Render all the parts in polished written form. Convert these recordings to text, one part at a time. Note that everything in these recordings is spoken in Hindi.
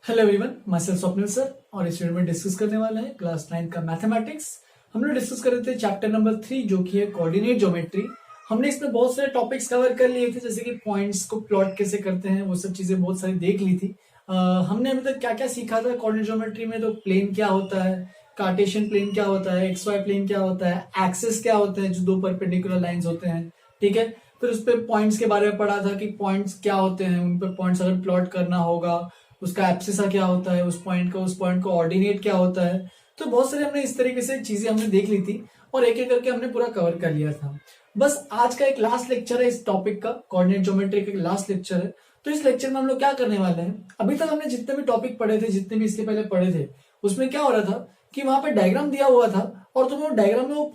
Hello everyone, my self Swapnil sir और इस वीडियो में डिस्कस करने वाले हैं क्लास 9 का मैथमेटिक्स। हम लोग डिस्कस कर रहे थे चैप्टर नंबर 3 जो कि है कोऑर्डिनेट ज्योमेट्री। हमने इसमें बहुत सारे टॉपिक्स कवर कर लिए थे, जैसे कि पॉइंट्स को प्लॉट कैसे करते हैं, वो सब चीजें बहुत सारी देख ली थी। हमने अभी तक क्या क्या सीखा था कोऑर्डिनेट ज्योमेट्री में। तो प्लेन क्या होता है, कार्टेशियन प्लेन क्या होता है, एक्स वाई प्लेन क्या होता है, एक्सिस क्या होते हैं जो दो परपेंडिकुलर लाइंस होते हैं, ठीक है। फिर उस पर पॉइंट्स के बारे में पढ़ा था कि पॉइंट्स क्या होते हैं, उन पर पॉइंट्स अगर प्लॉट करना होगा उसका एब्सिसा क्या होता है, उस पॉइंट का ऑर्डिनेट क्या होता है। तो बहुत सारे हमने इस तरीके से चीजें हमने देख ली थी और एक एक करके हमने पूरा कवर कर लिया था। बस आज का एक लास्ट लेक्चर है इस टॉपिक का, कोऑर्डिनेट ज्योमेट्री का लास्ट लेक्चर है। तो इस लेक्चर में हम लोग क्या करने वाले हैं, अभी तक हमने जितने भी टॉपिक पढ़े थे, जितने भी इसके पहले पढ़े थे, उसमें क्या हो रहा था कि वहां पे डायग्राम दिया हुआ था और तुम्हें डायग्राम में वो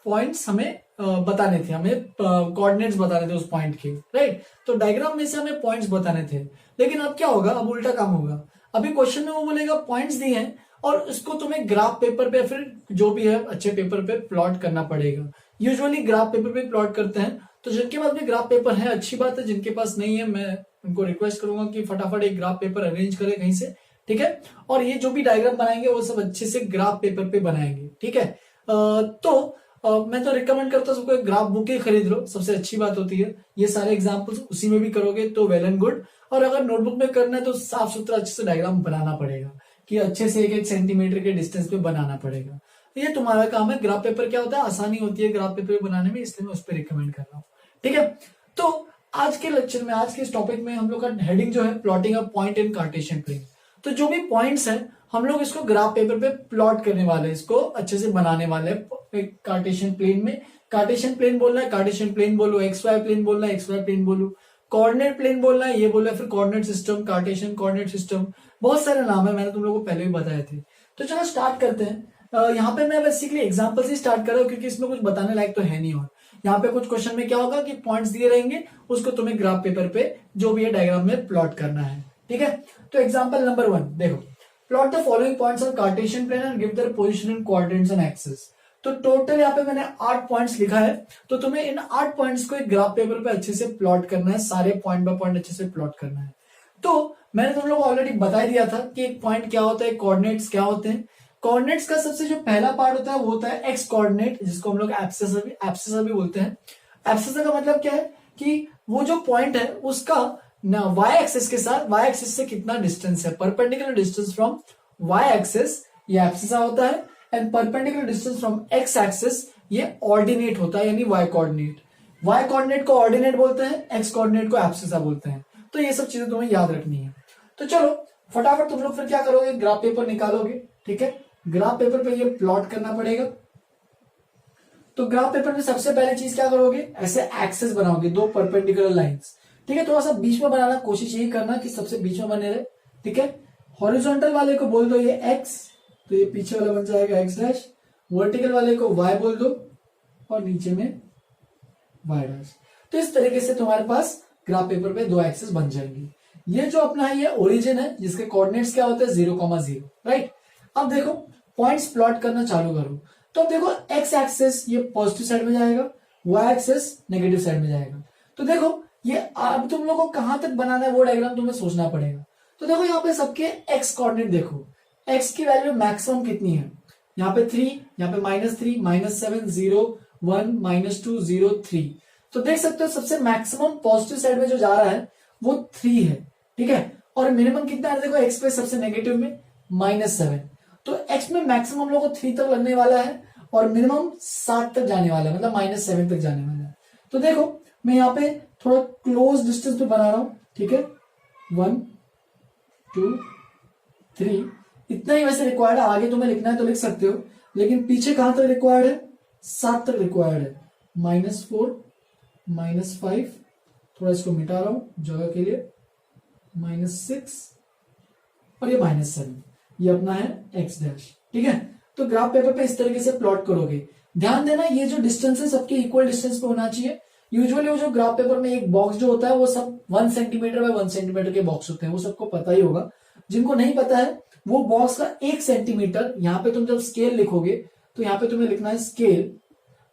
पॉइंट्स हमें बताने थे, हमें कोऑर्डिनेट्स बताने थे उस पॉइंट के, राइट। तो डायग्राम में से हमें पॉइंट्स बताने थे। लेकिन अब क्या होगा, अब उल्टा काम होगा। अभी क्वेश्चन में वो बोलेगा पॉइंट्स दिए हैं और उसको तुम्हें ग्राफ पेपर पे, फिर जो भी है अच्छे पेपर पे प्लॉट करना पड़ेगा। यूजुअली ग्राफ पेपर पे प्लॉट करते हैं। तो जिनके पास भी ग्राफ पेपर है अच्छी बात है, जिनके पास नहीं है मैं उनको रिक्वेस्ट करूंगा कि फटाफट एक ग्राफ पेपर अरेंज करें कहीं से, ठीक है। और ये जो भी डायग्राम बनाएंगे वो सब अच्छे से ग्राफ पेपर पे बनाएंगे, ठीक है। मैं तो रिकमेंड करता हूँ सबको एक ग्राफ बुक ही खरीद लो, सबसे अच्छी बात होती है। ये सारे एग्जाम्पल्स उसी में भी करोगे तो वेल एंड गुड। और अगर नोटबुक में करना है तो साफ सुथरा अच्छे से डायग्राम बनाना पड़ेगा, कि अच्छे से एक एक सेंटीमीटर के डिस्टेंस पे बनाना पड़ेगा। ये तुम्हारा काम है। ग्राफ पेपर क्या होता है, आसानी होती है ग्राफ पेपर बनाने में, इसलिए मैं उस पर रिकमेंड कर रहा हूँ, ठीक है। तो आज के लेक्चर में, आज के इस टॉपिक में हम लोग का हेडिंग जो है plotting a point in Cartesian plane. तो जो भी पॉइंट्स हैं हम लोग इसको ग्राफ पेपर पे प्लॉट करने वाले हैं, इसको अच्छे से बनाने वाले हैं कार्टेशियन प्लेन में। कार्टेशियन प्लेन बोलना है कार्टेशियन प्लेन बोलो, एक्स वाई प्लेन बोलना है एक्स वाई प्लेन बोलो, कोऑर्डिनेट प्लेन बोलना है ये बोला, फिर coordinate system, Cartesian coordinate system, बहुत सारे नाम है, मैंने तुम लोगों को पहले भी बताए थे। तो चलो स्टार्ट करते हैं। यहाँ पे मैं बेसिकली एग्जांपल से स्टार्ट कर रहा हूँ क्योंकि इसमें कुछ बताने लायक तो है नहीं। और यहाँ पे कुछ क्वेश्चन में क्या होगा कि पॉइंट्स दिए रहेंगे, उसको तुम्हें ग्राफ पेपर पे जो भी है डायग्राम में प्लॉट करना है, ठीक है। तो एग्जाम्पल नंबर 1 देखो, plot the following points on Cartesian plane and give their position in coordinates and axis. तो टोटल यहाँ पे मैंने 8 पॉइंट्स लिखा है। तो तुम्हें इन 8 पॉइंट्स को एक ग्राफ पेपर पे अच्छे से प्लॉट करना है, सारे पॉइंट बाय पॉइंट अच्छे से प्लॉट करना है। तो मैंने तुम लोग को ऑलरेडी बता दिया था कि एक पॉइंट क्या होता है, कोऑर्डिनेट्स क्या होते हैं। कोऑर्डिनेट्स का सबसे जो पहला पार्ट होता है वो होता है एक्स कोऑर्डिनेट, जिसको हम लोग एब्सिसा भी बोलते हैं। एब्सिसा का मतलब क्या है कि वो जो पॉइंट है उसका ना वाई एक्सिस के साथ, वाई एक्सिस से कितना डिस्टेंस है, perpendicular distance from Y axis, ये एब्सिसा होता है। And perpendicular distance from X axis, ये ऑर्डिनेट होता है, यानी वाई कोऑर्डिनेट। वाई कोऑर्डिनेट को ऑर्डिनेट बोलते हैं, एक्स कोऑर्डिनेट को एब्सिसा बोलते हैं। तो ये सब चीजें तुम्हें याद रखनी है। तो चलो फटाफट तुम लोग फिर क्या करोगे, ग्राफ पेपर निकालोगे, ठीक है। ग्राफ पेपर पे ये प्लॉट करना पड़ेगा। तो ग्राफ पेपर में सबसे पहले चीज क्या करोगे, ऐसे एक्सेस बनाओगे, दो परपेंडिकुलर लाइंस, ठीक है। थोड़ा सा बीच में बनाना, कोशिश यही करना कि सबसे बीच में बने रहे, ठीक है। हॉरिजॉन्टल वाले को बोल दो ये एक्स, तो ये पीछे वाला बन जाएगा एक्स डैश। वर्टिकल वाले को वाई बोल दो और नीचे में वाई डैश। तो इस तरीके से तुम्हारे पास ग्राफ पेपर पे दो एक्सेस बन जाएंगे। ये जो अपना है ये ओरिजिन है, जिसके कोऑर्डिनेट्स क्या होते हैं 0,0, राइट। अब देखो पॉइंट्स प्लॉट करना चालू करो। तो अब देखो एक्स एक्सेस ये पॉजिटिव साइड में जाएगा, वाई एक्सेस नेगेटिव साइड में जाएगा। तो देखो ये अब तुम लोगों को कहां तक बनाना है वो डायग्राम तुम्हें सोचना पड़ेगा। तो देखो यहाँ पे सबके एक्स कोऑर्डिनेट देखो, एक्स की वैल्यू मैक्सिमम कितनी है, यहाँ पे 3, यहाँ पे -3, -7, 0, 1, -2, 0, 3। तो देख सकते हो सबसे मैक्सिमम पॉजिटिव साइड में जो जा रहा है वो 3 है, ठीक है। और मिनिमम कितना है देखो एक्स पे सबसे नेगेटिव में -7। तो एक्स में मैक्सिमम हम लोग को 3 तक लगने वाला है और मिनिमम 7 तक जाने वाला है, मतलब -7 तक जाने वाला है। तो देखो मैं यहाँ पे थोड़ा क्लोज डिस्टेंस पे बना रहा हूं, ठीक है। 1, 2, 3 इतना ही वैसे रिक्वायर्ड है, आगे तुम्हें लिखना है तो लिख सकते हो, लेकिन पीछे कहां तक रिक्वायर्ड है, 7 तक रिक्वायर्ड है। -4, -5, थोड़ा इसको मिटा रहा हूं जगह के लिए, -6 और ये -7, ये अपना है एक्स डैश, ठीक है। तो ग्राफ पेपर पे इस तरीके से प्लॉट करोगे। ध्यान देना ये जो डिस्टेंस है सबके इक्वल डिस्टेंस पे होना चाहिए। यूजुअली वो जो ग्राफ पेपर में एक बॉक्स जो होता है वो सब 1 सेंटीमीटर बाय 1 सेंटीमीटर के बॉक्स होते हैं, वो सबको पता ही होगा। जिनको नहीं पता है वो बॉक्स का 1 सेंटीमीटर, यहाँ पे तुम जब स्केल लिखोगे तो यहाँ पे तुम्हें लिखना है scale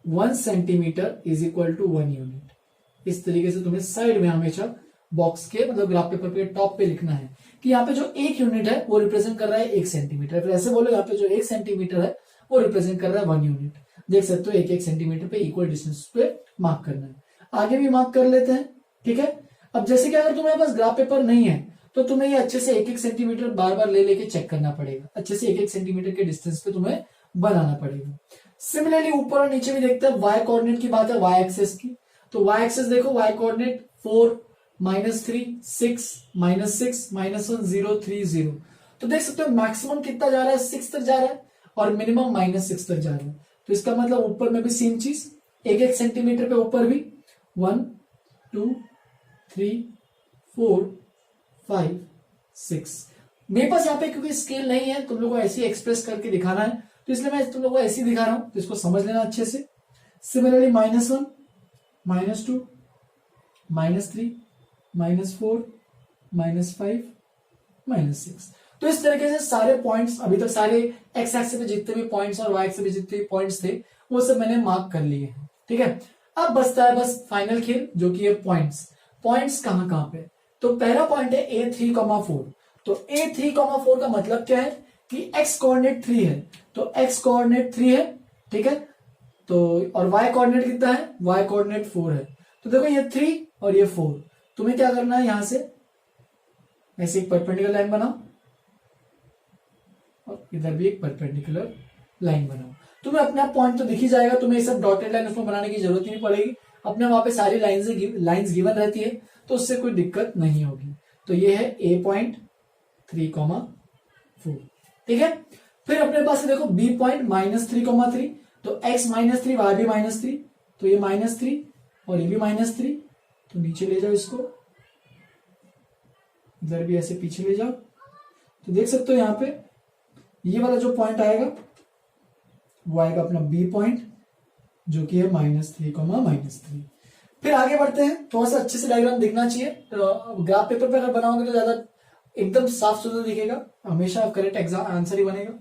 1 centimetre is equal to 1 unit. इस तरीके से तुम्हें साइड में हमेशा बॉक्स के मतलब ग्राफ पेपर के टॉप पे लिखना है कि यहाँ पे जो एक यूनिट है वो रिप्रेजेंट कर रहा है 1 सेंटीमीटर, फिर ऐसे बोलो यहाँ पे जो 1 सेंटीमीटर है वो रिप्रेजेंट कर रहा है 1 यूनिट। देख सकते हो 1 सेंटीमीटर पे इक्वल डिस्टेंस पे मार्क करना है। आगे भी मार्क कर लेते हैं, ठीक है। अब जैसे कि अगर तुम्हारे पास ग्राफ पेपर नहीं है तो तुम्हें ये अच्छे से 1 सेंटीमीटर बार बार ले लेके चेक करना पड़ेगा, अच्छे से 1 सेंटीमीटर के डिस्टेंस पे तुम्हें बनाना पड़ेगा। सिमिलरली ऊपर और नीचे भी देखते हैं, वाई कोऑर्डिनेट की बात है, वाई एक्सेस की, तो वाई एक्सेस देखो, वाई कोऑर्डिनेट 4 -3 6 -6 -1 0 3 0। तो देख सकते हो मैक्सिमम कितना जा रहा है, 6 तक जा रहा है और मिनिमम -6 तक जा रहा है। तो इसका मतलब ऊपर में भी सेम चीज, 1 सेंटीमीटर पे ऊपर भी 1 2 3 4 5 6। मेरे पास यहाँ पे क्योंकि स्केल नहीं है, तुम लोग को ऐसे एक्सप्रेस करके दिखाना है, तो इसलिए मैं तुम लोग को ऐसे ही दिखा रहा हूं, तो इसको समझ लेना अच्छे से। सिमिलरली -1 -2 -3 -4 -5 -6। तो इस तरीके से सारे पॉइंट्स, अभी तक सारे एक्स एक्सिस पे जितने भी पॉइंट्स और वाई एक्सिस पे जितने भी पॉइंट्स थे वो सब मैंने मार्क कर लिए हैं, ठीक है। अब बचता है बस फाइनल खेल, जो कि है पॉइंट्स। पॉइंट्स कहां कहां पे, तो पहला पॉइंट है A3,4। तो A3,4 का मतलब क्या है कि x कोऑर्डिनेट 3 है, तो x कोऑर्डिनेट 3 है, ठीक है। तो और y कोऑर्डिनेट कितना है, y कोऑर्डिनेट 4 है। तो देखो ये 3 और ये 4, तुम्हें क्या करना है, यहां से ऐसे एक परपेंडिकुलर लाइन बनाओ और इधर भी एक परपेंडिकुलर लाइन बनाओ। तुम्हें अपना पॉइंट तो दिख ही जाएगा, तुम्हें ये सब डॉटेड लाइन उसमें बनाने की जरूरत ही नहीं पड़ेगी, अपने वहां पे सारी लाइंस गिवन रहती है, तो उससे कोई दिक्कत नहीं होगी। तो ये है A पॉइंट 3,4, ठीक है। फिर अपने पास देखो B पॉइंट -3,3, तो x -3 y भी -3, तो ये -3 और ये भी -3, तो नीचे ले जाओ इसको, इधर भी ऐसे पीछे ले जाओ। तो देख सकते हो यहाँ पे ये वाला जो पॉइंट आएगा वो आएगा अपना B पॉइंट, जो कि है -3,3। फिर आगे बढ़ते हैं, थोड़ा सा अच्छे से डायग्राम दिखना चाहिए, तो ग्राफ पेपर पे अगर बनाओगे तो ज्यादा एकदम साफ सुथरा दिखेगा, हमेशा करेक्ट एग्जाम आंसर ही बनेगा।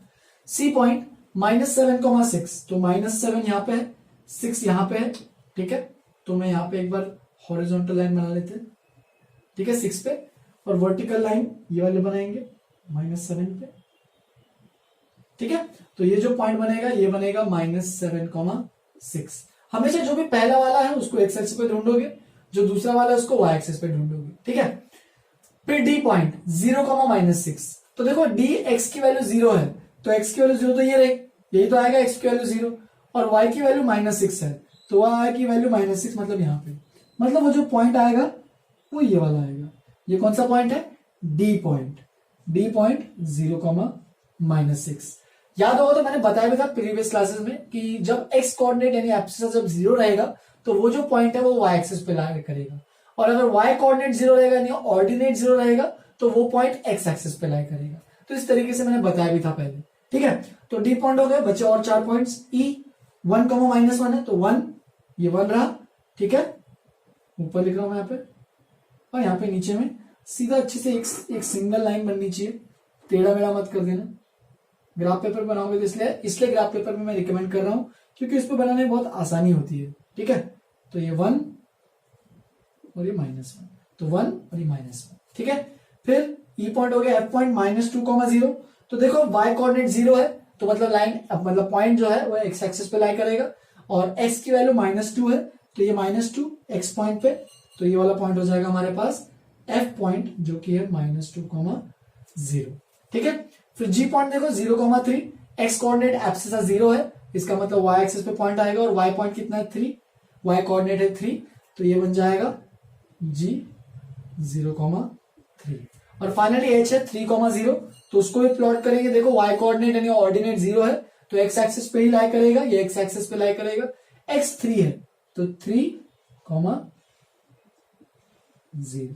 C पॉइंट -7,6, तो -7 यहाँ पे है, 6 यहाँ पे है, ठीक है। तो मैं यहाँ पे एक बार हॉरिजॉन्टल लाइन बना लेते हैं, ठीक है, 6 पे, और वर्टिकल लाइन ये वाले बनाएंगे -7 पे, ठीक है। तो ये जो पॉइंट बनेगा ये बनेगा -7,6। हमेशा जो भी पहला वाला है उसको एक्स एक्सिस पे ढूंढोगे, जो दूसरा वाला है उसको वाई एक्सिस पे ढूंढोगे, ठीक है। फिर डी पॉइंट 0,-6, तो देखो डी एक्स की वैल्यू 0 है, तो एक्स की वैल्यू 0 तो ये रही, यही तो आएगा एक्स की वैल्यू 0, और वाई की वैल्यू -6 है, तो वाई की वैल्यू -6, मतलब यहाँ पे, मतलब वो जो पॉइंट आएगा वो ये वाला आएगा। ये कौन सा पॉइंट है, डी पॉइंट 0,-6। याद होगा तो मैंने बताया भी था प्रीवियस क्लासेस में कि जब एक्स कोऑर्डिनेट यानी एब्सिस जब 0 रहेगा तो वो जो पॉइंट है वो वाई एक्सिस पे लाई करेगा, और अगर वाई कोऑर्डिनेट 0 रहेगा यानी ऑर्डिनेट 0 रहेगा तो वो पॉइंट एक्स एक्सिस पे लाई करेगा। तो इस तरीके से मैंने बताया भी था पहले, ठीक है। तो डी पॉइंट हो गए, बचे और 4 पॉइंट्स। ई 1,-1 है, तो 1 ये 1 रहा, ठीक है, ऊपर लिख रहा हूं यहाँ पे, और यहाँ पे नीचे में सीधा अच्छे से एक सिंगल लाइन बननी चाहिए, टेढ़ा मेढ़ा मत कर देना। ग्राफ पेपर बनाओगे तो इसलिए ग्राफ पेपर में मैं रिकमेंड कर रहा हूं, क्योंकि इस पे बनाने में बहुत आसानी होती है, ठीक है। तो ये 1 और ये -1, तो 1 और ये -1, ठीक है। फिर ई पॉइंट हो गया, एफ पॉइंट -2,0, तो देखो वाई कोऑर्डिनेट 0 है, तो मतलब लाइन मतलब पॉइंट जो है वो एक्स एक्सिस पे लाई करेगा, और एक्स की वैल्यू -2 है, तो ये -2 एक्स पॉइंट पे, तो ये वाला पॉइंट हो जाएगा हमारे पास एफ पॉइंट, जो कि है -2,0, ठीक है। फिर जी पॉइंट देखो 0,3, एक्स कोऑर्डिनेट एब्सिस 0 है, इसका मतलब वाई एक्सिस पे पॉइंट आएगा, और वाई पॉइंट कितना है 3, वाई कोऑर्डिनेट है 3, तो ये बन जाएगा जी 0,3। और फाइनली एच है 3,0, तो उसको भी प्लॉट करेंगे। देखो वाई कोऑर्डिनेट यानी ऑर्डिनेट 0 है, तो एक्स एक्सिस पे ही लाई करेगा, ये एक्स एक्सिस पे लाई करेगा। एक्स 3 है, तो 3,0।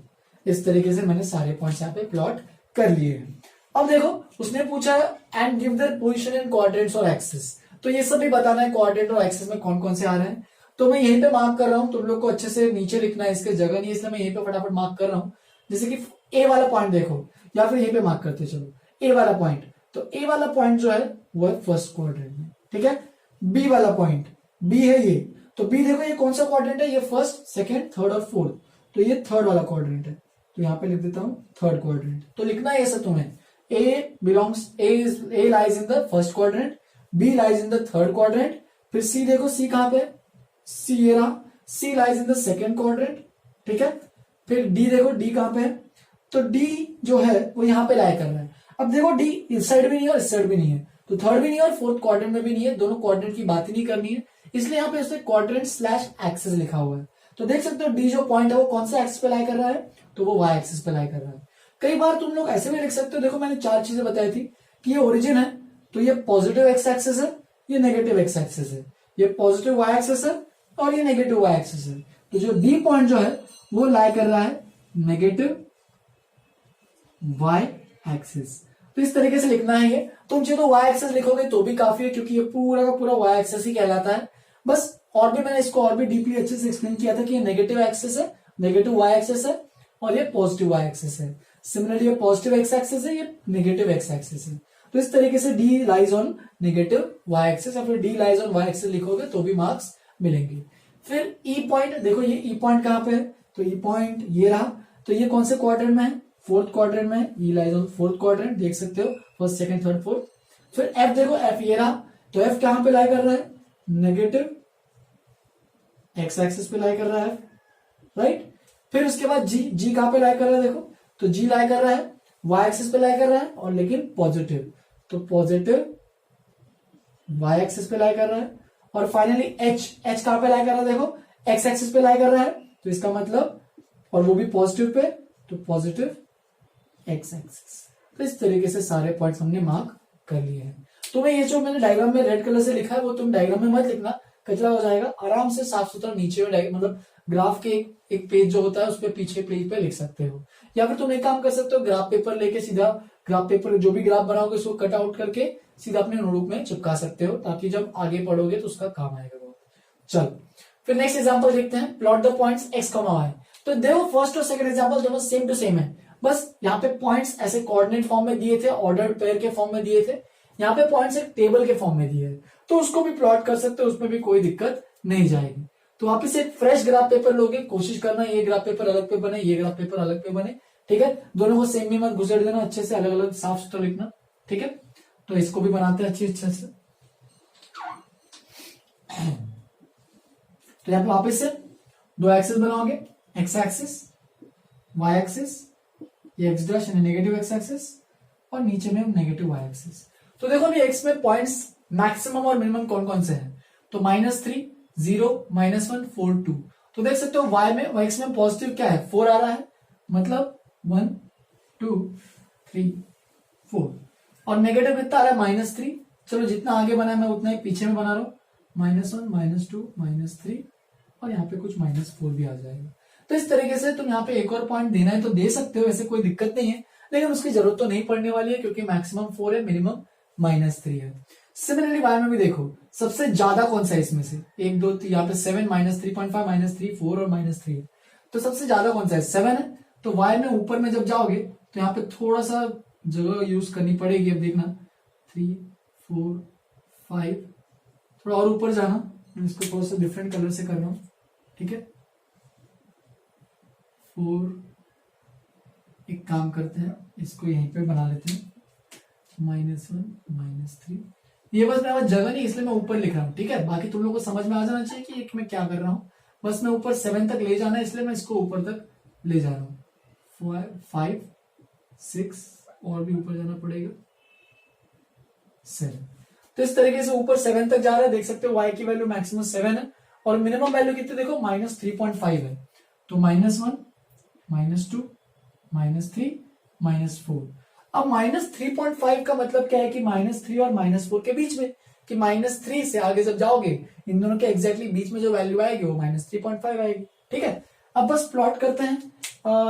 इस तरीके से मैंने सारे पॉइंट्स यहाँ पे प्लॉट कर लिए हैं। अब देखो उसने पूछा and give their position in coordinates और एक्सिस, तो ये सब भी बताना है कोऑर्डिनेट और एक्सिस में कौन कौन से आ रहे हैं। तो मैं यहीं पे मार्क कर रहा हूं, तुम लोग को अच्छे से नीचे लिखना है, इसके जगह नहीं, इसलिए मैं यहीं पे फटाफट मार्क कर रहा हूं। जैसे कि ए वाला पॉइंट देखो, या फिर यहीं पे मार्क करते चलो ए वाला पॉइंट, तो ए वाला पॉइंट जो है वो है फर्स्ट क्वाड्रेंट में, ठीक है। बी वाला पॉइंट, बी है ये, तो बी देखो ये कौन सा क्वाड्रेंट है, ये फर्स्ट, सेकेंड, थर्ड और फोर्थ, तो ये थर्ड वाला क्वाड्रेंट है, तो यहाँ पे लिख देता हूं थर्ड क्वाड्रेंट। तो लिखना है ऐसा तुम्हें, A lies in the first quadrant, B lies in the third quadrant, फिर सी देखो सी कहां पे, सी ये रहा, C lies in the second quadrant, ठीक है। फिर डी देखो डी कहां पे है, तो डी जो है वो यहां पे लाई कर रहा है। अब देखो डी इस साइड भी नहीं है और इस साइड भी नहीं है, तो थर्ड भी नहीं है और फोर्थ क्वाड्रेंट में भी नहीं है, दोनों क्वाड्रेंट की बात ही नहीं करनी है, इसलिए यहाँ पे उसने क्वाड्रेंट स्लैश एक्सिस लिखा हुआ है। तो देख सकते हो डी जो पॉइंट है वो कौन सा एक्सिस पे लाई कर रहा है, तो वो वाई एक्सिस पे लाई कर रहा है। कई बार तुम लोग ऐसे भी लिख सकते हो, देखो मैंने 4 चीजें बताई थी कि ये ओरिजिन है, तो ये पॉजिटिव एक्स एक्सिस है, ये नेगेटिव एक्स एक्सिस है, ये पॉजिटिव वाई एक्सिस है और ये नेगेटिव वाई एक्सिस है। तो जो डी पॉइंट जो है वो लाई कर रहा है नेगेटिव वाई एक्सिस। तो इस तरीके से लिखना है ये। तुम चाहे तो वाई एक्सिस लिखोगे तो भी काफी है, क्योंकि ये पूरा का पूरा वाई एक्सिस ही कहलाता है। बस और भी मैंने इसको और भी डीपली अच्छे से एक्सप्लेन किया था कि ये नेगेटिव एक्सिस है, नेगेटिव वाई एक्सिस है, और ये पॉजिटिव वाई एक्सिस है। सिमिलरली ये पॉजिटिव एक्स एक्सिस है, ये नेगेटिव एक्स एक्सिस है। तो इस तरीके से D lies on negative Y axis या फिर D lies on Y axis लिखोगे तो भी मार्क्स मिलेंगे। फिर ई पॉइंट देखो, ये ई पॉइंट कहां पे है, तो ई पॉइंट ये रहा, तो ये कौन से क्वाड्रेंट में है, फोर्थ क्वाड्रेंट में है, ई लाइज ऑन फोर्थ क्वाड्रेंट, देख सकते हो फर्स्ट सेकंड थर्ड फोर्थ। फिर एफ देखो, एफ ये रहा, तो एफ कहां पे लाई कर रहा है, नेगेटिव एक्स एक्सिस पे लाई कर रहा है, राइट। फिर उसके बाद जी, जी कहां पे लाई कर रहा है देखो, तो जी लाई कर रहा है वाई एक्सिस पे लाई कर रहा है, और लेकिन पॉजिटिव, तो पॉजिटिव वाई एक्सिस पे लाई कर रहा है। और फाइनली एच, एच कहां पे लाई कर रहा है देखो, एक्स एक्सिस पे लाई कर रहा है, तो इसका मतलब, और वो भी पॉजिटिव पे, तो पॉजिटिव एक्स एक्सिस। तो इस तरीके से सारे पॉइंट्स हमने मार्क कर लिए हैं। तुम्हें ये जो मैंने डायग्राम में रेड कलर से लिखा है वो तुम डायग्राम में मत लिखना, कचरा हो जाएगा। आराम से साफ सुथरा नीचे में मतलब ग्राफ के एक पेज जो होता है उस पे पीछे पेज पे लिख सकते हो, या फिर तुम एक काम कर सकते हो, ग्राफ पेपर लेके सीधा ग्राफ पेपर जो भी ग्राफ बनाओगे उसको कट आउट करके सीधा अपने नोटबुक में चिपका सकते हो, ताकि जब आगे पढ़ोगे तो उसका काम आएगा बहुत। चलो फिर नेक्स्ट एग्जांपल देखते हैं, plot the points X comma Y. तो देखो फर्स्ट और सेकंड एग्जांपल दोनों सेम टू सेम है, बस यहाँ पे पॉइंट्स ऐसे कोऑर्डिनेट फॉर्म में दिए थे, ऑर्डर्ड पेयर के फॉर्म में दिए थे, यहाँ पे पॉइंट्स एक टेबल के फॉर्म में दिए, तो उसको भी प्लॉट कर सकते हो, उसमें भी कोई दिक्कत नहीं जाएगी। तो वापिस एक फ्रेश ग्राफ पेपर लोगे, कोशिश करना ये ग्राफ पेपर अलग पे बने, ये ग्राफ पेपर अलग पे बने, ठीक है। दोनों को सेम में मत घुसेड़ देना, अच्छे से अलग अलग साफ सुथरा लिखना, ठीक है। तो इसको भी बनाते हैं अच्छे से। तो यहाँ पे वापिस से 2 एक्सिस बनाओगे, एक्स एक्सिस, वाई एक्सिस, ये एक्स डैश यानी नेगेटिव एक्स एक्सिस, और नीचे में नेगेटिव वाई एक्सिस। तो देखो अभी एक्स में पॉइंट्स मैक्सिमम और मिनिमम कौन कौन से हैं, तो -3, 0, -1, 4, 2। तो देख सकते हो वाई में, एक्स में पॉजिटिव क्या है, 4 आ रहा है, मतलब 1, 2, 3, 4, और नेगेटिव कितना आ रहा है, -3। चलो जितना आगे बना है मैं उतना ही पीछे में बना रहा हूं, -1, -2, -3, और यहाँ पे कुछ -4 भी आ जाएगा। तो इस तरीके से तुम यहाँ पे एक और पॉइंट देना है तो दे सकते हो, ऐसे कोई दिक्कत नहीं है, लेकिन उसकी जरूरत तो नहीं पड़ने वाली है, क्योंकि मैक्सिमम 4 है, मिनिमम -3 है। सिमिलरली वाई में भी देखो सबसे ज्यादा कौन सा है इसमें से, 1, 2, 3, यहाँ पे 7, -3.5, -3, 4 और -3 है, तो सबसे ज्यादा कौन सा है, 7 है। तो वाई में ऊपर में जब जाओगे तो यहाँ पे थोड़ा सा जगह यूज करनी पड़ेगी। अब देखना 3, 4, 5, थोड़ा और ऊपर जाना, मैं इसको थोड़ा सा डिफरेंट कलर से कर रहा हूं, ठीक है। 4, एक काम करते हैं इसको यहीं पे बना लेते हैं, -1, -3, ये बस मेरे पास जगह नहीं इसलिए मैं ऊपर लिख रहा हूँ, ठीक है। बाकी तुम लोग को समझ में आ जाना चाहिए कि मैं क्या कर रहा हूँ, बस मैं ऊपर 7 तक ले जाना है इसलिए मैं इसको ऊपर तक ले जा रहा हूँ। 5, 6 और भी ऊपर जाना पड़ेगा, 7। तो इस तरीके से ऊपर 7 तक जा रहा है, देख सकते हो वाई की वैल्यू मैक्सिमम 7 है, और मिनिमम वैल्यू कितनी देखो -3.5 है, तो -1, -2, -3, -4। अब -3.5 का मतलब क्या है कि -3 और -4 के बीच में, कि -3 से आगे जब जाओगे इन दोनों के एग्जैक्टली बीच में जो वैल्यू आएगी वो -3.5 आएगी, ठीक है। अब बस प्लॉट करते हैं।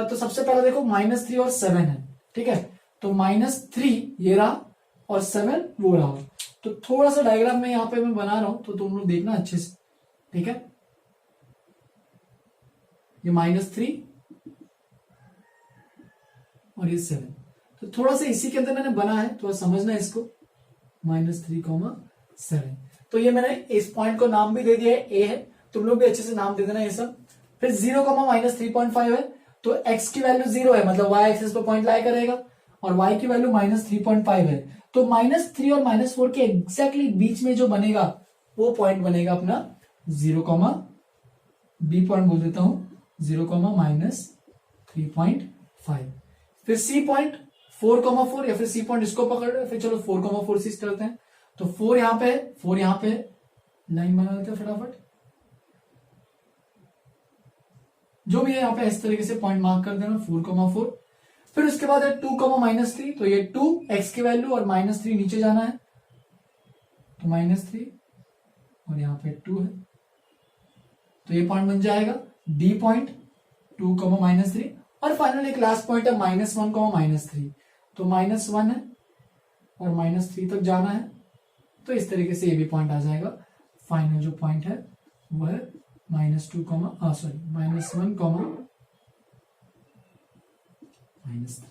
तो सबसे पहले देखो -3 और 7 है, ठीक है। तो -3 ये रहा और 7 वो रहा, तो थोड़ा सा डायग्राम में यहाँ पे मैं बना रहा हूं तो तुम लोग देखना अच्छे से, ठीक है। ये -3 और ये 7, तो थोड़ा सा इसी के अंदर मैंने बना है, थोड़ा समझना है इसको, -3, 7। तो ये मैंने इस पॉइंट को नाम भी दे दिया है, ए है, तुम लोग भी अच्छे से नाम दे देना ये सब। फिर 0, -3.5 है, तो x की वैल्यू 0 है, मतलब y एक्सिस पे पॉइंट लाई करेगा, और y की वैल्यू -3.5 है, तो -3 और -4 के एग्जैक्टली बीच में जो बनेगा वो पॉइंट बनेगा अपना 0, बी पॉइंट बोल देता हूं 0, -3.5। फिर सी पॉइंट 4,4, या फिर सी पॉइंट इसको पकड़ रहे, फिर चलो 4,4 से करते हैं। तो 4 यहां पे, 4 यहां पे, लाइन बना देते हैं फटाफट, जो भी है यहाँ पे इस तरीके से पॉइंट मार्क कर देना 4,4। फिर उसके बाद है 2, -3, तो ये 2 x की वैल्यू और -3 नीचे जाना है, तो -3 और यहाँ पे 2 है, तो ये पॉइंट बन जाएगा डी पॉइंट 2, -3। और फाइनल एक लास्ट पॉइंट है -1, -3, तो -1 है और -3 तक जाना है, तो इस तरीके से ये भी पॉइंट आ जाएगा। फाइनल जो पॉइंट है वह है -1, -3।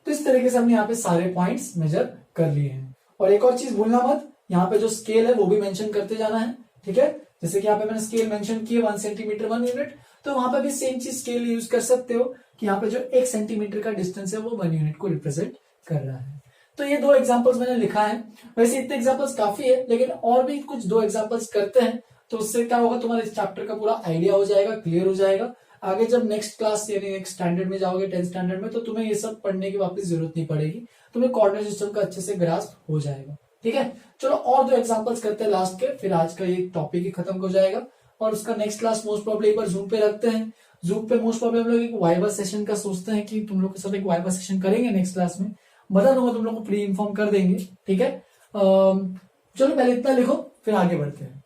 तो इस तरीके से हमने यहाँ पे सारे पॉइंट्स मेजर कर लिए हैं। और एक और चीज भूलना मत, यहाँ पे जो स्केल है वो भी मेंशन करते जाना है, ठीक है। जैसे कि यहाँ पे मैंने स्केल मेंशन किया 1 सेंटीमीटर 1 यूनिट, तो वहां पे भी सेम चीज स्केल यूज कर सकते हो कि यहाँ पे जो 1 सेंटीमीटर का डिस्टेंस है वो 1 यूनिट को रिप्रेजेंट कर रहा है। तो ये 2 एग्जांपल्स मैंने लिखा है, वैसे इतने एग्जांपल्स काफी है, लेकिन और भी कुछ 2 एग्जांपल्स करते हैं, तो उससे क्या होगा, तुम्हारे इस चैप्टर का पूरा आइडिया हो जाएगा, क्लियर हो जाएगा। आगे जब नेक्स्ट क्लास यानी नेक्स्ट स्टैंडर्ड में जाओगे, 10th स्टैंडर्ड में, तो तुम्हें ये सब पढ़ने की वापस जरूरत नहीं पड़ेगी, तुम्हें कोऑर्डिनेट सिस्टम का अच्छे से ग्रास्प हो जाएगा, ठीक है। चलो और 2 एग्जांपल्स करते हैं लास्ट के, फिर आज का ये टॉपिक ही खत्म हो जाएगा। और उसका नेक्स्ट क्लास मोस्ट प्रॉब्ली एक बार जूम पे रखते हैं। जूम पे मोस्ट प्रॉब्ली हम लोग एक वाइवा सेशन का सोचते हैं कि तुम लोग के साथ एक वाइवा सेशन करेंगे नेक्स्ट क्लास में, बता दूंगा, तुम लोग को प्री इन्फॉर्म कर देंगे, ठीक है। चलो पहले इतना लिखो, फिर आगे बढ़ते हैं।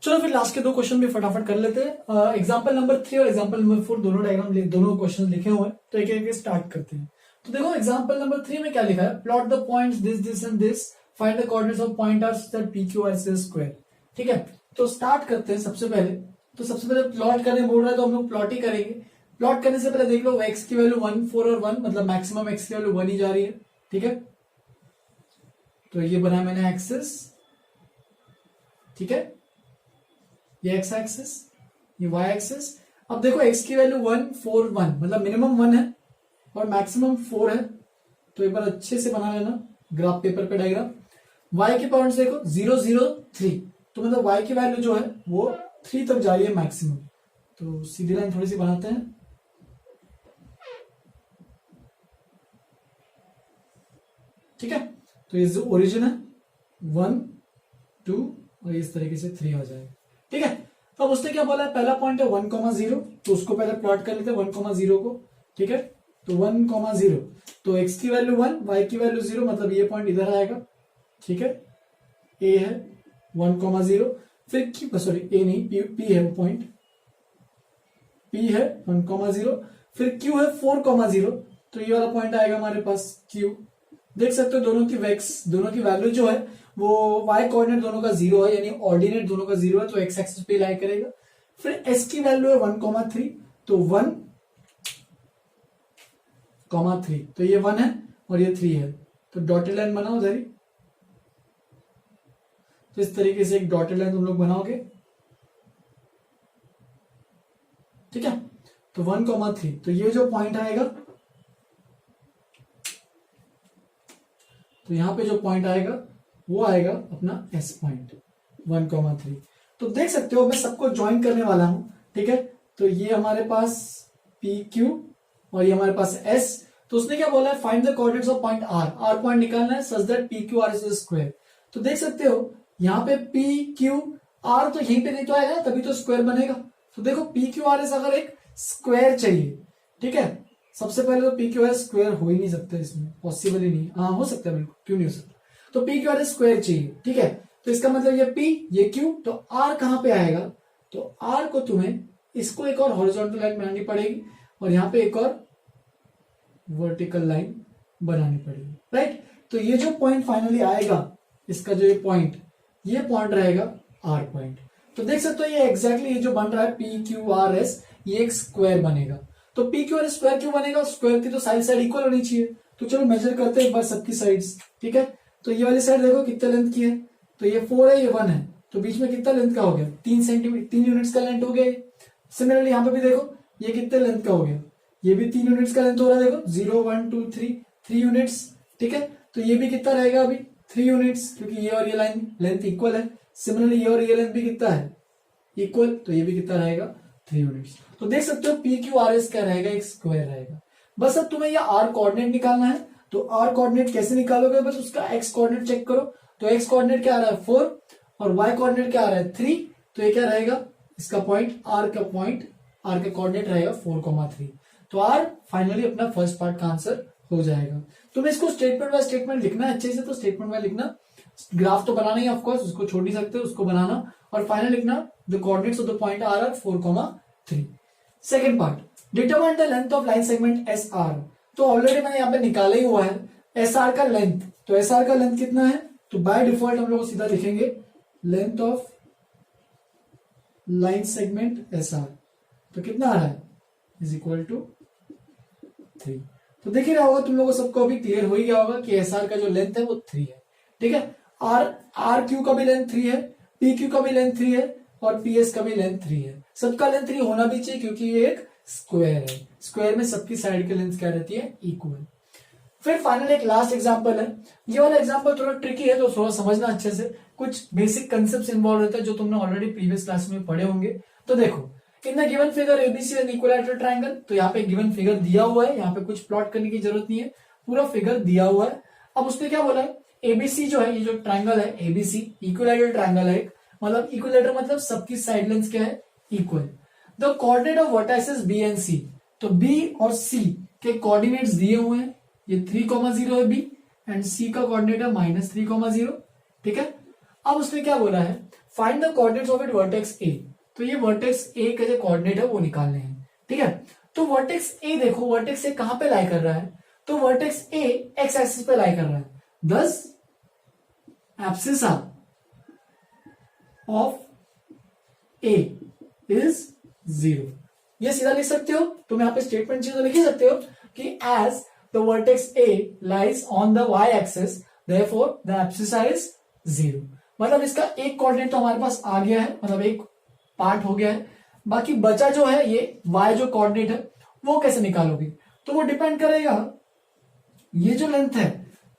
चलो फिर लास्ट के 2 क्वेश्चन भी फटाफट कर लेते हैं। एग्जाम्पल नंबर 3 और एग्जाम्पल नंबर 4 दोनों डायग्राम दोनों क्वेश्चन लिखे हुए हैं, तो एक एक स्टार्ट करते हैं। तो देखो एग्जाम्पल नंबर 3 में क्या लिखा है, plot the points this and this, find the coordinates of point R such that P Q R is square, ठीक है। तो स्टार्ट करते हैं सबसे पहले। तो सबसे पहले प्लॉट करने बोल रहा है तो हम लोग प्लॉट ही करेंगे। प्लॉट करने से पहले देख लो x की वैल्यू 1, 4 और 1, मतलब मैक्सिमम x की वैल्यू 1 ही जा रही है, ठीक है। तो ये बनाया मैंने एक्सिस, ठीक है, ये x एक्सिस, ये y एक्सिस। अब देखो x की वैल्यू 1, 4, 1, मतलब मिनिमम 1 है और मैक्सिमम 4 है, तो एक बार अच्छे से बना लेना ग्राफ पेपर पे डायग्राम। y के पॉइंट्स देखो 0, 0, 3, तो मतलब y की वैल्यू जो है वो 3 तक जा रही है मैक्सिमम। तो सीधी लाइन थोड़ी सी बनाते हैं, ठीक है। तो ये जो ओरिजिन है 1, 2 और इस तरीके से 3 आ जाएगा, ठीक है। तो अब उसने क्या बोला है, पहला पॉइंट है 1,0, तो उसको पहले प्लॉट कर लेते हैं 1,0 को, ठीक है। तो 1,0, तो x की वैल्यू 1, y की वैल्यू 0, मतलब ये पॉइंट इधर आएगा, ठीक है। a है 1,0, फिर q, सॉरी a नहीं, p है वो पॉइंट, p है 1,0, फिर q है 4,0, तो ये वाला पॉइंट आएगा हमारे पास q। देख सकते हो दोनों की वैल्यू जो है वो y कोऑर्डिनेट दोनों का 0 है, यानी ऑर्डिनेट दोनों का 0 है, तो x एक्सिस पे लाई करेगा। फिर s की वैल्यू है 1,3, तो 1,3, तो ये 1 है और ये 3 है, तो डॉटेड लाइन बनाओ उधर ही। तो इस तरीके से एक डॉटेड लाइन तुम लोग बनाओगे, ठीक है। तो 1,3, तो ये जो पॉइंट आएगा, तो यहां पे जो पॉइंट आएगा वो आएगा अपना S पॉइंट 1,3। तो देख सकते हो मैं सबको ज्वाइन करने वाला हूं, ठीक है। तो ये हमारे पास PQ और ये हमारे पास S। तो उसने क्या बोला है, find the coordinates of point R point निकालना है such that PQR is square. तो देख सकते हो यहाँ पे PQR तो यहीं पे नहीं तो आएगा, तभी तो स्क्वायर बनेगा। तो देखो PQR इज अगर एक स्क्वायर चाहिए, ठीक है। सबसे पहले तो PQR स्क्वायर हो ही नहीं सकता, इसमें पॉसिबल ही नहीं। हाँ हो सकता है, बिल्कुल, क्यों नहीं हो सकता। तो PQR स्क्वायर चाहिए, ठीक है। तो इसका मतलब ये P, ये Q, तो R कहां पे आएगा, तो R को तुम्हें इसको एक और हॉरिजॉन्टल लाइन बनानी पड़ेगी और यहाँ पे एक और वर्टिकल लाइन बनानी पड़ेगी, राइट। तो ये जो पॉइंट फाइनली आएगा, इसका जो ये पॉइंट रहेगा R पॉइंट। तो देख सकते हो ये एग्जैक्टली ये जो बन रहा है PQRS, ये एक स्क्वायर बनेगा। तो PQR स्क्वायर क्यों बनेगा, स्क्वायर की तो साइड इक्वल होनी चाहिए। तो चलो मेजर करते हैं एक बार सबकी साइड्स, ठीक है। तो ये वाली साइड देखो कितने लेंथ की है, तो ये 4 है, ये 1 है, तो बीच में कितना लेंथ का हो गया, 3 सेंटीमीटर, 3 यूनिट्स का लेंथ हो गया। सिमिलरली यहाँ पे भी देखो ये कितने लेंथ का हो गया, ये भी 3 यूनिट्स का लेंथ हो रहा है, देखो 0 1 2 3 3 यूनिट्स, ठीक है। तो ये भी कितना रहेगा अभी 3 यूनिट्स, क्योंकि ये और ये लाइन लेंथ इक्वल है। सिमिलरली ये और ये लेंथ भी कितना है इक्वल, तो ये भी कितना रहेगा 3 यूनिट्स। तो देख सकते हो पी क्यू आर एस क्या रहेगा, एक स्क्वायर रहेगा। बस अब तुम्हें ये आर कोऑर्डिनेट निकालना है। तो आर कोऑर्डिनेट कैसे निकालोगे, बस उसका एक्स कोऑर्डिनेट चेक करो। तो एक्स कोऑर्डिनेट क्या आ रहा है 4 और वाई कोऑर्डिनेट क्या आ रहा है 3। तो ये क्या रहेगा, इसका पॉइंट आर का कोऑर्डिनेट रहेगा 4,3। तो आर फाइनली अपना फर्स्ट पार्ट का आंसर हो जाएगा। तुम्हें इसको स्टेटमेंट बाय स्टेटमेंट लिखना है अच्छे से, तो स्टेटमेंट बाय लिखना, ग्राफ तो बनाना ही ऑफ कोर्स, उसको छोड़ नहीं सकते, उसको बनाना और फाइनल लिखना the coordinates of the point R R 4,3। Second part, determine the length of line segment S R. तो ऑलरेडी मैंने यहाँ पे निकाला ही हुआ है एस आर का लेंथ। तो एस आर का लेंथ कितना है, तो बाय डिफॉल्ट हम लोग सीधा लिखेंगे length of line segment S R. तो कितना आ रहा है इज इक्वल टू 3। तो देख ही रहा होगा तुम लोगों को, सबको अभी क्लियर हो ही गया होगा कि एस आर का जो लेंथ है वो 3 है, ठीक है। आर क्यू का भी लेंथ 3 है, पी क्यू का भी लेंथ 3 है और पी एस का भी लेंथ 3 है। सबका लेंथ 3 होना भी चाहिए क्योंकि ये एक स्क्वायर है, स्क्वायर में सबकी साइड की लेंथ क्या रहती है इक्वल। फिर फाइनल एक लास्ट एग्जांपल है। ये वाला एग्जांपल थोड़ा ट्रिकी है, तो थोड़ा समझना अच्छे से, कुछ बेसिक कंसेप्ट इन्वॉल्व रहता है जो तुमने ऑलरेडी प्रीवियस क्लास में पढ़े होंगे। तो देखो, in the given figure ABC an equilateral triangle. तो यहाँ पे गिवन फिगर दिया हुआ है, यहाँ पे कुछ प्लॉट करने की जरूरत नहीं है, पूरा फिगर दिया हुआ है। अब उसने क्या बोला है, एबीसी जो है, ये जो ट्रायंगल है एबीसी इक्विलैटरल ट्रायंगल है, मतलब इक्विलैटरल मतलब सबकी साइड लेंथ क्या है equal. The coordinate of vertices B and C. तो बी और सी के कोऑर्डिनेट्स दिए हुए हैं, ये 3,0 है बी एंड सी का कोऑर्डिनेट है -3,0, ठीक है। अब उसने क्या बोला है, find the coordinates of it vertex ए। तो ये वर्टेक्स ए का जो कोऑर्डिनेट है वो निकालने हैं, ठीक है। तो वर्टेक्स ए देखो, वर्टेक्स ए कहां पे लाई कर रहा है, तो वर्टेक्स ए एक्स एक्सिस पे लाई कर रहा है, दस एब्सिसा ऑफ ए इज 0। ये सीधा लिख सकते हो, तुम यहां पे स्टेटमेंट चीज तो लिख ही सकते हो कि as the vertex A lies on the Y axis therefore the abscissa is 0। मतलब इसका एक कोऑर्डिनेट तो हमारे पास आ गया है, मतलब एक पार्ट हो गया है। बाकी बचा जो है ये y जो कोऑर्डिनेट है वो कैसे निकालोगे, तो वो डिपेंड करेगा ये जो लेंथ है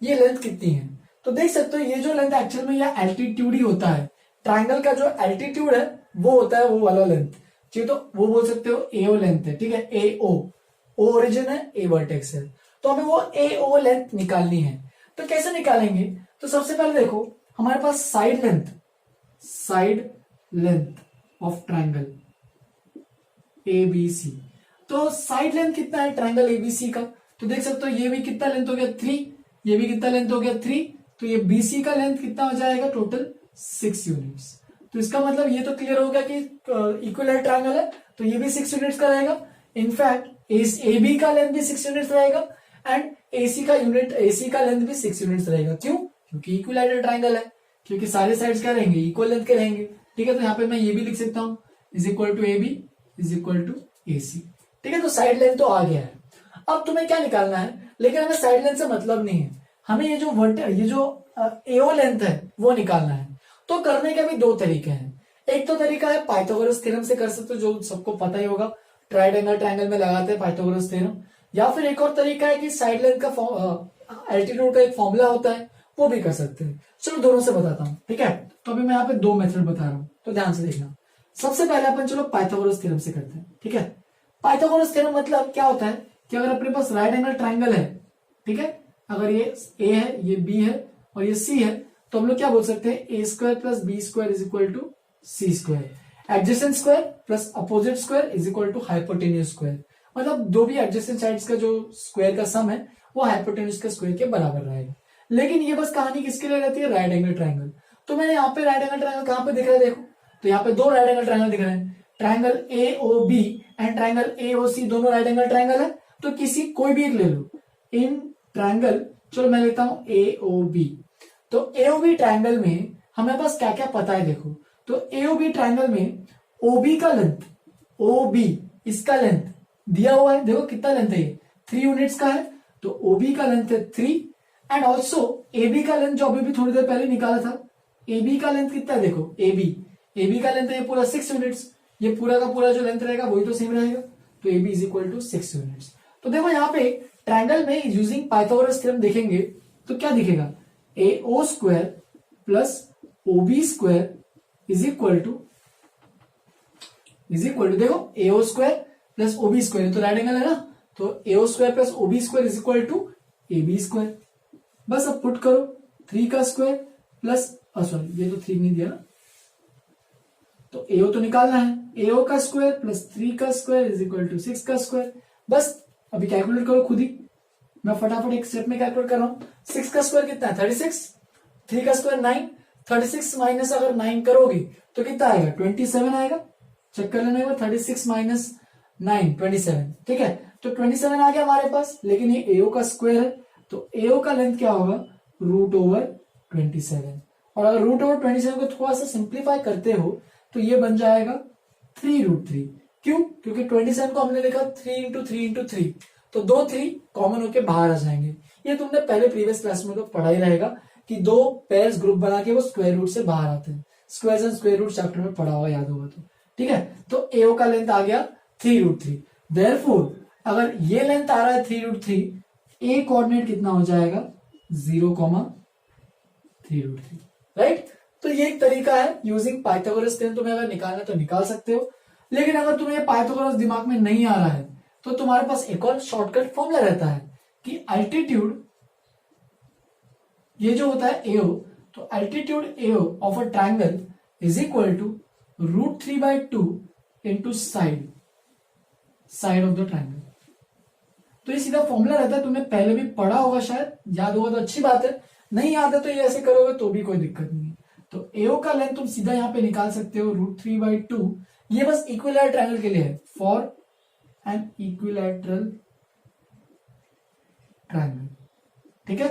ये लेंथ कितनी है। तो देख सकते हो ये जो लेंथ एक्चुअल में ये एल्टीट्यूड ही होता है, ट्राइंगल का जो एल्टीट्यूड है वो होता है वो वाला लेंथ, ठीक है। तो वो बोल सकते हो एओ लेंथ है, ठीक है। एओ ओ ओरिजिन है, ए वर्टेक्स है, तो हमें वो एओ लेंथ निकालनी है। तो कैसे निकालेंगे, तो सबसे पहले देखो हमारे पास side length of triangle ABC. तो साइड लेंथ कितना है ट्राइंगल एबीसी का, तो देख सकते हो ये भी कितना लेंथ हो गया 3, ये भी कितना लेंथ हो गया 3, तो ये बीसी का लेंथ कितना हो जाएगा टोटल 6 यूनिट्स। तो इसका मतलब ये तो क्लियर हो गया कि इक्विलैटरल ट्रायंगल है, तो ये भी 6 यूनिट्स का रहेगा। इनफैक्ट एबी का लेंथ भी 6 यूनिट्स रहेगा एंड एसी का लेंथ भी 6 यूनिट्स रहेगा। क्यों, क्योंकि इक्विलैटरल ट्रायंगल है, क्योंकि सारे साइड्स क्या रहेंगे इक्वल लेंथ के रहेंगे, ठीक है। तो यहाँ पे मैं ये भी लिख सकता हूँ is equal to AB is equal to AC, ठीक है। तो साइड लेंथ तो आ गया है। अब तुम्हें क्या निकालना है, लेकिन हमें साइड लेंथ से मतलब नहीं है, हमें ये जो एओ लेंथ है वो निकालना है। तो करने के भी दो तरीके हैं। एक तो तरीका है पाइथागोरस थ्योरम से कर सकते हो, जो सबको पता ही होगा, ट्राइडेंगल ट्रायंगल में लगाते हैं पाइथागोरस थ्योरम। या फिर एक और तरीका है कि साइड लेंथ का एल्टीट्यूड का एक फॉर्मूला होता है, वो भी कर सकते हैं। चलो दोनों से बताता हूँ, ठीक है। तो अभी मैं यहाँ पे दो मेथड बता रहा हूँ, तो ध्यान से देखना। सबसे पहले अपन चलो पाइथागोरस थ्योरम से करते हैं, ठीक है। पाइथागोरस थ्योरम मतलब क्या होता है कि अगर अपने पास राइट एंगल ट्राइंगल है, ठीक है, अगर ये ए है, ये बी है और ये सी है, तो हम लोग क्या बोल सकते हैं A square plus B square is equal to C square. Adjacent square plus opposite square is equal to hypotenuse square. मतलब दो भी एडजेसेंट साइड्स का जो स्क्वायर का सम है वो हाइपोटेन्यूज के स्क्वायर के बराबर रहेगा। लेकिन ये बस कहानी किसके लिए रहती है, राइट एंगल ट्राइंगल। तो मैंने यहाँ पे राइट एंगल ट्राइंगल कहां पे दिख रहा है, देखो तो यहाँ पे दो राइट एंगल ट्राइंगल दिख रहे हैं, triangle AOB and triangle AOC, दोनों राइट एंगल ट्राइंगल है। तो किसी कोई भी एक ले लो इन ट्राइंगल, चलो मैं लेता हूं एओबी। तो एओबी ट्राइंगल में हमें पास क्या क्या पता है, देखो तो एओबी ट्राइंगल में ओबी का लेंथ, ओबी इसका लेंथ दिया हुआ है, देखो कितना लेंथ है ये 3 यूनिट्स का है, तो ओबी का लेंथ है 3 एंड ऑल्सो एबी का लेंथ जो अभी भी थोड़ी देर पहले निकाला था, एबी का लेंथ कितना है, देखो एबी का लेंथ है ये पूरा 6 यूनिट्स, ये पूरा का पूरा जो लेंथ रहेगा वही तो सेम रहेगा। तो A B is equal to 6 units. तो देखो यहाँ पे ट्रायंगल में यूजिंग पाइथागोरस थ्योरम देखेंगे तो क्या दिखेगा, A O square plus O B square is equal to देखो A O square plus O B square, तो राइट एंगल है ना, तो A O square plus O B square is equal to A B square. बस अब पुट करो 3 का स्क्वायर प्लस सॉरी ये तो 3 नहीं दिया ना, तो एओ तो निकालना है, एओ का स्क्वायर प्लस 3 का स्क्वायर इज इक्वल टू 6 का स्क्वायर। बस अभी कैलकुलेट करो खुद ही, मैं फटाफट एक स्टेप में कैलकुलेट कर रहा हूं। 6 का स्क्वायर कितना है 36, 3 का स्क्वायर 9, 36 माइनस अगर 9 करोगे तो कितना आएगा 27 आएगा। चेक कर लेना 36 माइनस 9 27, ठीक है, तो 27 आ गया हमारे पास। लेकिन ये एओ का स्क्वायर है तो एओ का लेंथ क्या होगा √27, और अगर √27 को थोड़ा सा सिंप्लीफाई करते हो तो ये बन जाएगा 3√3। क्यों, क्योंकि 27 को हमने लिखा 3 इंटू 3 इंटू 3, तो 2 3 कॉमन होके बाहर आ जाएंगे। ये तुमने पहले प्रीवियस क्लास में तो पढ़ा ही रहेगा कि 2 पेयर्स ग्रुप बना के वो स्क्वायर रूट से बाहर आते हैं, squares and square root chapter में पढ़ा हुआ याद होगा तो, ठीक है। तो एओ का लेंथ आ गया 3√3। देयरफॉर अगर ये लेंथ आ रहा है 3√3, ए कोऑर्डिनेट कितना हो जाएगा 0,3√3, राइट। तो ये एक तरीका है यूजिंग पाइथागोरस थ्योरम, तुम्हें अगर निकालना तो निकाल सकते हो। लेकिन अगर तुम्हें पाइथागोरस दिमाग में नहीं आ रहा है तो तुम्हारे पास एक और शॉर्टकट फॉर्मूला रहता है कि अल्टीट्यूड, ये जो होता है एओ, तो altitude AO of a triangle is equal to √3/2 into side of the triangle. तो ये सीधा फॉर्मूला रहता है, तुमने पहले भी पढ़ा होगा, शायद याद होगा तो अच्छी बात है, नहीं याद है तो ये ऐसे करोगे तो भी कोई दिक्कत नहीं है। तो एओ का लेंथ तुम सीधा यहां पे निकाल सकते हो √3/2, ये बस इक्विलैटरल ट्रायंगल के लिए है, फॉर एन इक्विलैटरल ट्रायंगल, ठीक है।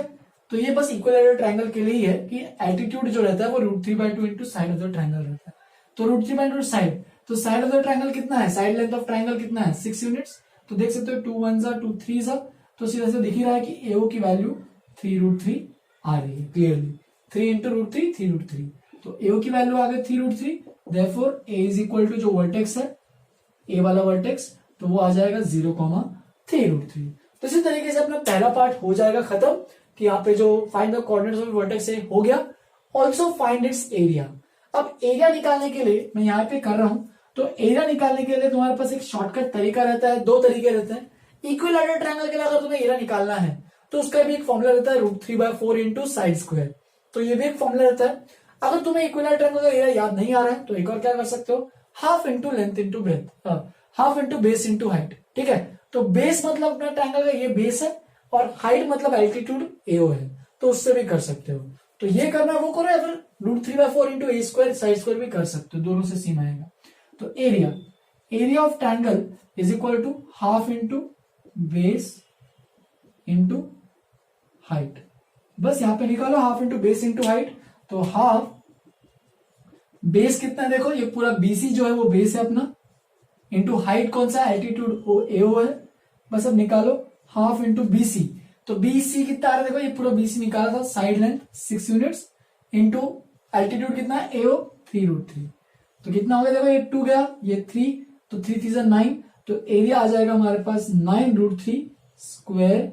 तो ये बस इक्विलैटरल ट्रायंगल के लिए ही है कि एल्टीट्यूड जो रहता है वो √3/2 into side of the triangle रहता है। तो √3/2 साइड, तो साइड ऑफ द ट्रायंगल कितना है, साइड लेंथ ऑफ ट्रायंगल कितना है 6 यूनिट्स, तो देख सकते हो 2 1 2 3 तो सीधा से दिख ही रहा है कि एओ की वैल्यू 3√3 आ रही है क्लियरली, 3 इंटू √3 3√3, तो एओ की वैल्यू आ गई 3√3। Therefore A is equal to जो वर्टेक्स है, ए वाला वर्टेक्स, तो वो आ जाएगा 0,3√3। तो इसी तरीके से अपना पहला पार्ट हो जाएगा खत्म कि यहाँ पे जो find the coordinates of vertex है हो गया। Also find its area. अब एरिया निकालने के लिए मैं यहाँ पे कर रहा हूं, तो एरिया निकालने के लिए तुम्हारे पास एक शॉर्टकट तरीका रहता है, 2 तरीके रहते हैं। इक्विलैटरल ट्रायंगल के लिए अगर तुम्हें एरिया निकालना है तो उसका भी एक फॉर्मूला रहता है √3/4 इंटू साइड स्क्वायर, तो ये भी एक फॉर्मूला रहता है। अगर तुम्हें इक्विलैटरल ट्रायंगल का एरिया याद नहीं आ रहा है तो एक और क्या कर सकते हो, half into length into breadth, half into base into height, ठीक है। तो बेस मतलब अपना ट्रायंगल का ये बेस है और हाइट मतलब एल्टीट्यूड एओ है, तो उससे भी कर सकते हो। तो ये करना वो करो, या फिर √3/4 into a square side square भी कर सकते हो, दोनों से सेम आएगा। तो area of triangle is equal to half into base into height. बस यहां पे निकालो half into base into height, तो हाफ बेस कितना है देखो, ये पूरा बीसी जो है वो बेस है अपना, इंटू हाइट कौन सा एल्टीट्यूड एओ है। बस अब निकालो हाफ इंटू बीसी, तो बीसी कितना आ रहा है देखो, ये पूरा बीसी निकाला था, side length 6 units into altitude कितना है एओ 3√3, तो कितना हो गया देखो, ये 2 गया, ये 3, तो 3 3 9, तो एरिया आ जाएगा हमारे पास 9√3 स्क्वायर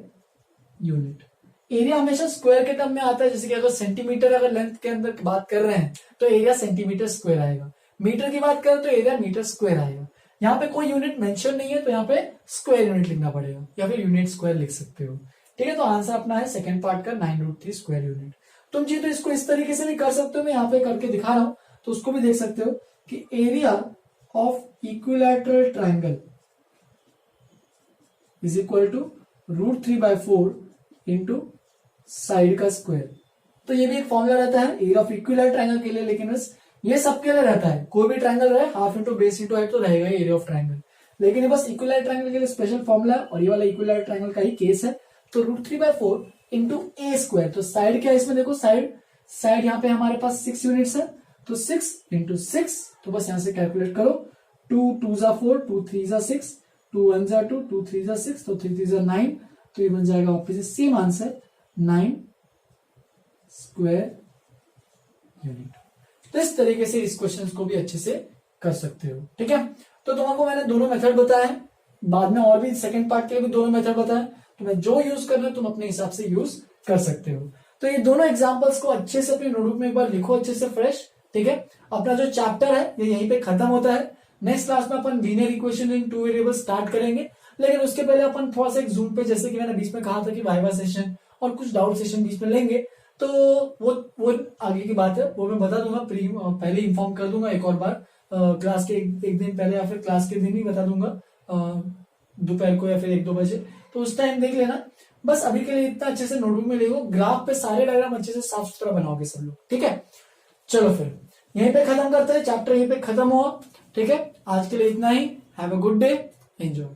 यूनिट। एरिया हमेशा स्क्वायर के टर्म में आता है, जैसे कि अगर सेंटीमीटर अगर लेंथ के अंदर बात कर रहे हैं तो एरिया सेंटीमीटर स्क्वायर आएगा, मीटर की बात करें तो एरिया मीटर स्क्वायर आएगा। यहाँ पे कोई यूनिट मेंशन नहीं है तो यहाँ पे स्क्वायर यूनिट लिखना पड़ेगा, या फिर यूनिट स्क्वायर लिख सकते हो, ठीक है। तो आंसर अपना है सेकंड पार्ट का 9√3 स्क्वायर यूनिट। तुम जी तो इसको इस तरीके से भी कर सकते हो, मैं यहाँ पे करके दिखा रहा हूं, तो उसको भी देख सकते हो कि area of equilateral triangle is equal to √3/4 into side का स्क्वायर। तो ये भी एक फॉर्मूला रहता है एरिया ऑफ इक्विलैटरल ट्रायंगल के लिए, लेकिन बस ये सबके लिए रहता है, कोई भी ट्रायंगल रहे half into base into height तो रहेगा एरिया ऑफ ट्रायंगल, लेकिन ये बस इक्विलैटरल ट्रायंगल के लिए स्पेशल फॉर्मूला है, और ये वाला इक्विलैटरल ट्रायंगल का ही केस है। तो √3/4 इंटू ए स्क्वायर, तो साइड क्या है इसमें देखो, साइड यहाँ पे हमारे पास 6 यूनिट्स है, तो 6 इंटू 6, तो बस यहां से कैलकुलेट करो, 2 2 4, 2 3 6, 2 1 2, 2 3 6, तो 3 3 9, तो ये बन जाएगा वापिस सेम आंसर 9 स्क्वायर यूनिट। तो इस तरीके से इस क्वेश्चन को भी अच्छे से कर सकते हो, ठीक है। तो तुमको मैंने दोनों मेथड बताया है, बाद में और भी सेकंड पार्ट के लिए भी दोनों मेथड बताए, तुम्हें जो यूज करना है तुम अपने हिसाब से यूज कर सकते हो। तो ये दोनों एग्जांपल्स को अच्छे से अपनी नोटबुक में एक बार लिखो अच्छे से फ्रेश, ठीक है। अपना जो चैप्टर है ये यहीं पे खत्म होता है। नेक्स्ट क्लास में अपन linear equation in two variable start करेंगे, लेकिन उसके पहले अपन थोड़ा सा एक जूम पे, जैसे कि मैंने बीच में कहा था कि वाइवा सेशन और कुछ डाउट सेशन बीच में लेंगे, तो वो आगे की बात है, वो मैं बता दूंगा, पहले इन्फॉर्म कर दूंगा एक और बार, क्लास के एक दिन पहले या फिर क्लास के दिन ही बता दूंगा, दोपहर को या फिर 1-2 बजे, तो उस टाइम देख लेना। बस अभी के लिए इतना अच्छे से नोटबुक में लिखो, ग्राफ पे सारे डायग्राम अच्छे से साफ सुथरा बनाओगे सब लोग, ठीक है। चलो फिर यहीं पे खत्म करते हैं, चैप्टर यहीं पे खत्म हुआ, ठीक है। आज के लिए इतना ही। Have a good day, enjoy.